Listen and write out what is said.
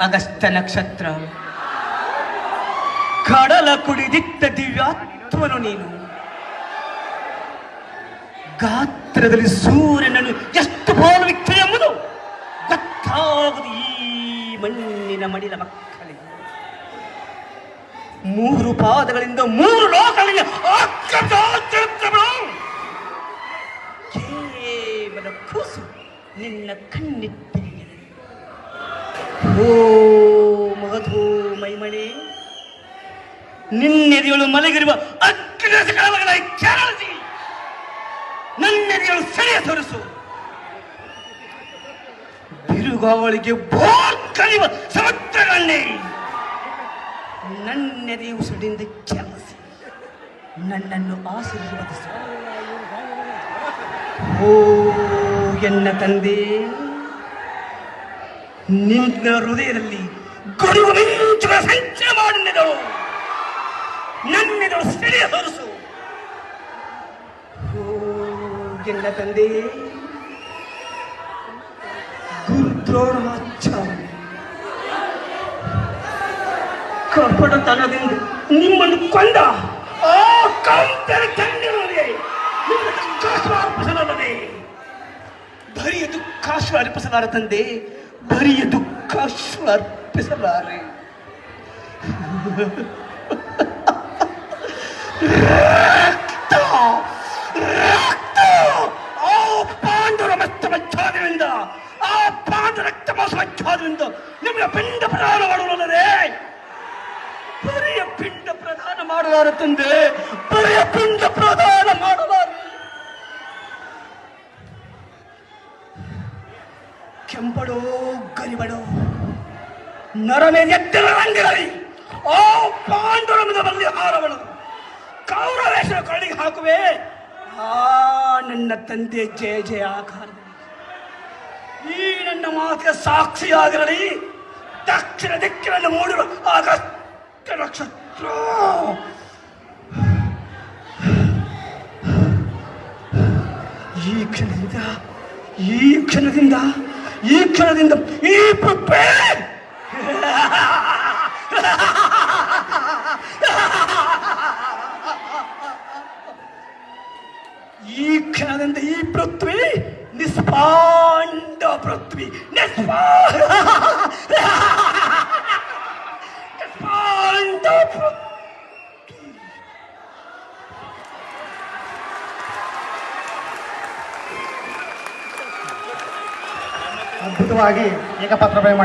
ಅಗಸ್ತ್ಯ ನಕ್ಷತ್ರ, ಕಡಲ ಕುಡಿದಿದ್ದ ದಿವ್ಯಾತ್ಮನು ನೀನು. ಗಾತ್ರದಲ್ಲಿ ಸೂರ್ಯನನ್ನು ಎಷ್ಟು ಹೋಲುವಿಕೆ ಎಂಬುದು ಗೊತ್ತಾಗುವುದು ಈ ಮಣ್ಣಿನ ಮಡಿಲ ಮಕ್ಕಳಿಗೆ. 3 ಪಾದಗಳಿಂದ 3 ಲೋಕಗಳಿಗೆ ಕೇವಲ ಕೂಸು ನಿನ್ನ ಕಣ್ಣಿಟ್ಟಿಗೆ. ಓ ಮಧು ಮೈಮಣಿ, ನಿನ್ನೆದೆಯಳು ಮಲಗಿರುವ ಅಗ್ನಿಗಳ ಕೆರಳಿಸಿ ನನ್ನೆದೆಯಳು ಸೆಳೆಯ ತೋರಿಸು. ಬಿರುಗಾವಳಿಗೆ ಬೋರ್ ಕಲಿಯುವ ಸಮುದ್ರಗಳನ್ನೇ ನನ್ನೆದೆಯು ಸುಡಿಂದ ಕೆಲಸಿ ನನ್ನನ್ನು ಆಶೀರ್ವದಿಸು. ಓ ಎನ್ನ ತಂದೆ, ನಿನ್ನ ಹೃದಯದಲ್ಲಿ ಗುಡುಗು ಮಿಂಚುಗಳ ಸಂಚಯ ಮಾಡಿದಳು. ನನ್ನೆದಳು ಸೆಳೆಯ ತೋರಿಸು. ಓ ಎನ್ನ ತಂದೆ, ಗುರುದ್ರೋಣಾಚಾರ್ಯ ಕಪಟತನದಿಂದ ನಿಮ್ಮನ್ನು ಕೊಂದ ಆ ಕಾಂತರ ತಂದೆಯೇ ಅರ್ಪಿಸಲಾರದೆ. ಬರಿಯ ದುಃಖಾಶ್ವ ಅರ್ಪಿಸಲಾರ ತಂದೆ, ಬರಿಯ ದುಃಖಾಶ್ವ ಅರ್ಪಿಸಲಾರೆ. ರಕ್ತ ರಕ್ತ ಆ ಪಾಂಡುರ ಮಸ್ತಮಚ್ಛಾದದಿಂದ, ಆ ಪಾಂಡು ರಕ್ತ ಮಸ್ತಮಚ್ಛಾದದಿಂದ ನಿಮ್ಮನ್ನ ಪಿಂಡ ಪ್ರದಾನ ಮಾಡುವುದಲ್ಲದೆ ಬರಿಯ ಪಿಂಡ ಪ್ರದಾನ ಮಾಡಲಾರ ತಂದೆ, ಬರಿಯ ಪಿಂಡ ಪ್ರದಾನ ಮಾಡಲಾರ. ಕೆಂಪಡೋ ಗರಿಬಡೋ ನರಮೇ ಎದ್ದರ ರಂಗಿರಲಿ ಆ ಪಾಂಡುರಮದ ಬಲ್ಲಿ ಹಾರವಳು ಕೌರವೇಶ್ವರ ಕಳಿಗೆ ಹಾಕುವೆ. ಆ ನನ್ನ ತಂದೆ ಜಯ ಜಯ ಆಕಾರದಲ್ಲಿ ಈ ನನ್ನ ಮಾತಿಗೆ ಸಾಕ್ಷಿಯಾಗಿರಲಿ. ದಕ್ಷಿಣ ದಿಕ್ಕಿನಲ್ಲಿ ಮೂಡಿರುವ ಅಗಸ್ತ್ಯ ನಕ್ಷತ್ರ ಈ ಕ್ಷಣದಿಂದ ಈ ಪೃಥ್ವಿ ಈ ಕ್ಷಣದಿಂದ ಈ ಪೃಥ್ವಿ ನಿಸ್ಪಾಂಡ ಪೃಥ್ವಿ, ನಿಸ್ಪಾಂಡ ಪೃಥ್ವಿ. ಅದ್ಭುತವಾಗಿ ಏಕಪಾತ್ರ